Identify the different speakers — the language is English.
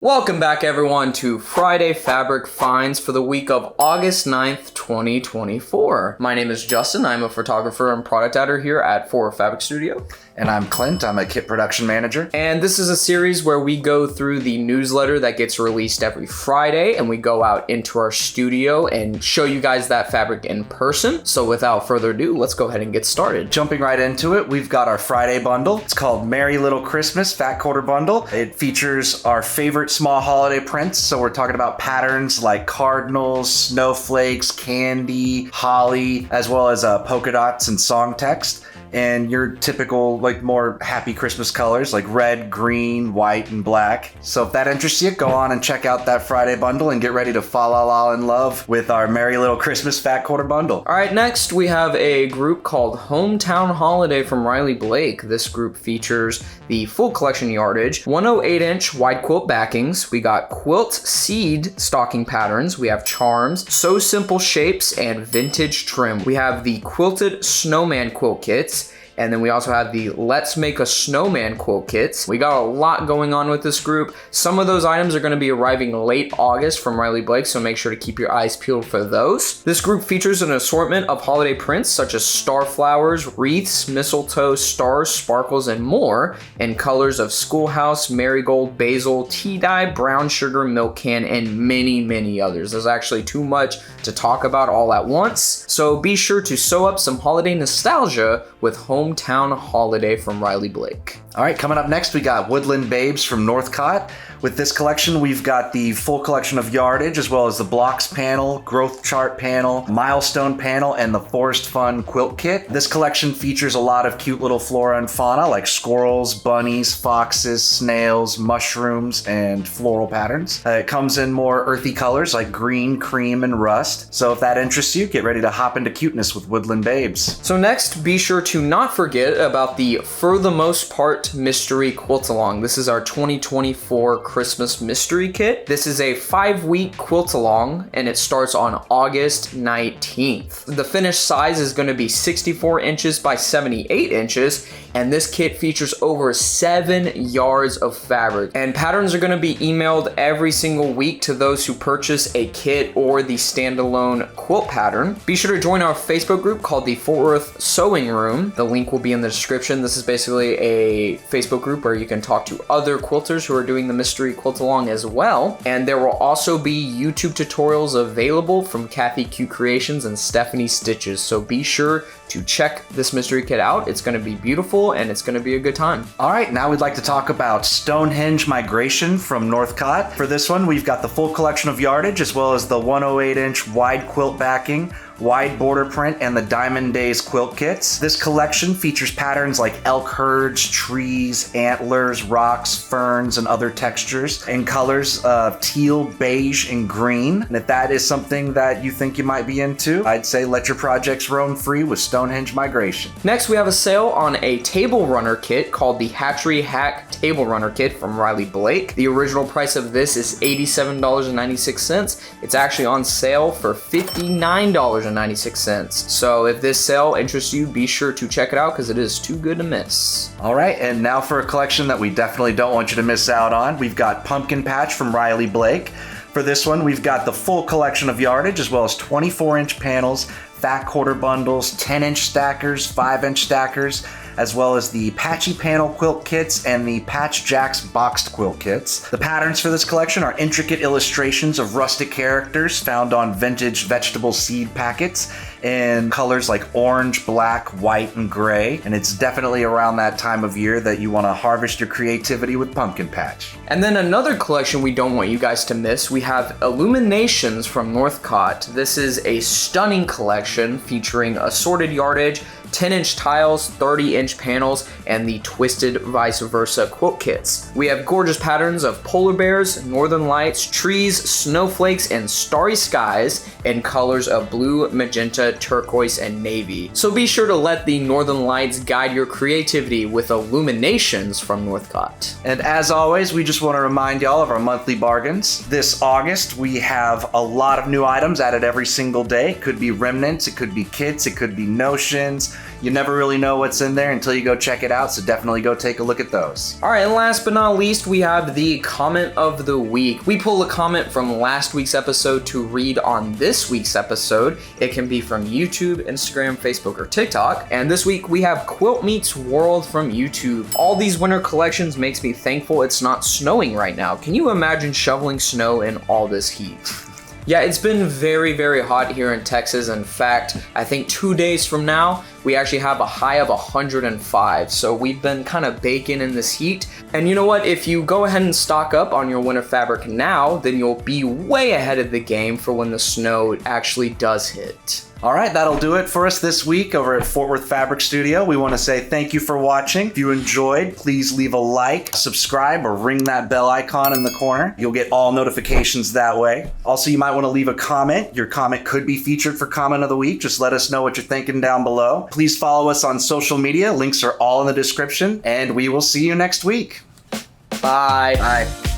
Speaker 1: Welcome back everyone to Friday Fabric Finds for the week of August 9th, 2024. My name is Justin. I'm a photographer and product editor here at For Fabric Studio.
Speaker 2: And I'm Clint. I'm a kit production manager.
Speaker 1: And this is a series where we go through the newsletter that gets released every Friday and we go out into our studio and show you guys that fabric in person. So without further ado, let's go ahead and get started.
Speaker 2: Jumping right into it, we've got our Friday bundle. It's called Merry Little Christmas Fat Quarter Bundle. It features our favorite small holiday prints. So we're talking about patterns like cardinals, snowflakes, candy, holly, as well as polka dots and song text. And your typical, more happy Christmas colors like red, green, white, and black. So if that interests you, go on and check out that Friday bundle and get ready to fall all in love with our Merry Little Christmas Fat Quarter Bundle.
Speaker 1: All right, next we have a group called Hometown Holiday from Riley Blake. This group features the full collection yardage, 108-inch wide quilt backings. We got quilt seed stocking patterns. We have charms, so simple shapes, and vintage trim. We have the quilted snowman quilt kits. And then we also have the Let's Make a Snowman quilt kits. We got a lot going on with this group. Some of those items are going to be arriving late August from Riley Blake, so make sure to keep your eyes peeled for those. This group features an assortment of holiday prints such as star flowers, wreaths, mistletoe, stars, sparkles, and more in colors of schoolhouse, marigold, basil, tea dye, brown sugar, milk can, and many, many others. There's actually too much to talk about all at once, so be sure to sew up some holiday nostalgia with Hometown Holiday from Riley Blake.
Speaker 2: All right, coming up next, we got Woodland Babes from Northcott. With this collection, we've got the full collection of yardage, as well as the blocks panel, growth chart panel, milestone panel, and the Forest Fun quilt kit. This collection features a lot of cute little flora and fauna like squirrels, bunnies, foxes, snails, mushrooms, and floral patterns. It comes in more earthy colors like green, cream, and rust. So if that interests you, get ready to hop into cuteness with Woodland Babes.
Speaker 1: So next, be sure to not forget about the For the Most Part Mystery Quilt-Along. This is our 2024 Christmas Mystery Kit. This is a 5-week quilt-along and it starts on August 19th. The finished size is going to be 64 inches by 78 inches and this kit features over 7 yards of fabric. And patterns are going to be emailed every single week to those who purchase a kit or the standalone quilt pattern. Be sure to join our Facebook group called the Fort Worth Sewing Room. The link will be in the description. This is basically a Facebook group where you can talk to other quilters who are doing the mystery quilt along as well. And there will also be YouTube tutorials available from Kathy Q Creations and Stephanie Stitches. So be sure to check this mystery kit out. It's going to be beautiful and it's going to be a good time.
Speaker 2: All right, now we'd like to talk about Stonehenge Migration from Northcott. For this one, we've got the full collection of yardage as well as the 108-inch wide quilt backing, wide border print, and the Diamond Days quilt kits. This collection features patterns like elk herds, trees, antlers, rocks, ferns, and other textures in colors of teal, beige, and green. And if that is something that you think you might be into, I'd say let your projects roam free with Stonehenge Migration.
Speaker 1: Next, we have a sale on a table runner kit called the Hatchery Hack Table Runner Kit from Riley Blake. The original price of this is $87.96. It's actually on sale for $59.96. So if this sale interests you, be sure to check it out because it is too good to miss.
Speaker 2: All right, and now for a collection that we definitely don't want you to miss out on. We've got Pumpkin Patch from Riley Blake. For this one, we've got the full collection of yardage as well as 24-inch panels, fat quarter bundles, 10-inch stackers, 5-inch stackers, as well as the Patchy Panel quilt kits and the Patch Jacks boxed quilt kits. The patterns for this collection are intricate illustrations of rustic characters found on vintage vegetable seed packets in colors like orange, black, white, and gray. And it's definitely around that time of year that you want to harvest your creativity with Pumpkin Patch.
Speaker 1: And then another collection we don't want you guys to miss, we have Illuminations from Northcott. This is a stunning collection featuring assorted yardage, 10-inch tiles, 30-inch panels, and the twisted vice versa quilt kits. We have gorgeous patterns of polar bears, northern lights, trees, snowflakes, and starry skies in colors of blue, magenta, turquoise, and navy. So be sure to let the northern lights guide your creativity with Illuminations from Northcott.
Speaker 2: And as always, we just want to remind y'all of our monthly bargains. This August, we have a lot of new items added every single day. It could be remnants, it could be kits, it could be notions, You never really know what's in there until you go check it out, so definitely go take a look at those.
Speaker 1: All right, and last but not least, we have the comment of the week. We pull a comment from last week's episode to read on this week's episode. It can be from YouTube, Instagram, Facebook, or TikTok. And this week we have Quilt Meets World from YouTube. All these winter collections makes me thankful it's not snowing right now. Can you imagine shoveling snow in all this heat? Yeah, it's been very, very hot here in Texas. In fact, I think 2 days from now, we actually have a high of 105. So we've been kind of baking in this heat. And you know what? If you go ahead and stock up on your winter fabric now, then you'll be way ahead of the game for when the snow actually does hit.
Speaker 2: All right, that'll do it for us this week over at Fort Worth Fabric Studio. We want to say thank you for watching. If you enjoyed, please leave a like, subscribe, or ring that bell icon in the corner. You'll get all notifications that way. Also, you might want to leave a comment. Your comment could be featured for Comment of the Week. Just let us know what you're thinking down below. Please follow us on social media. Links are all in the description, and we will see you next week.
Speaker 1: Bye.
Speaker 2: Bye.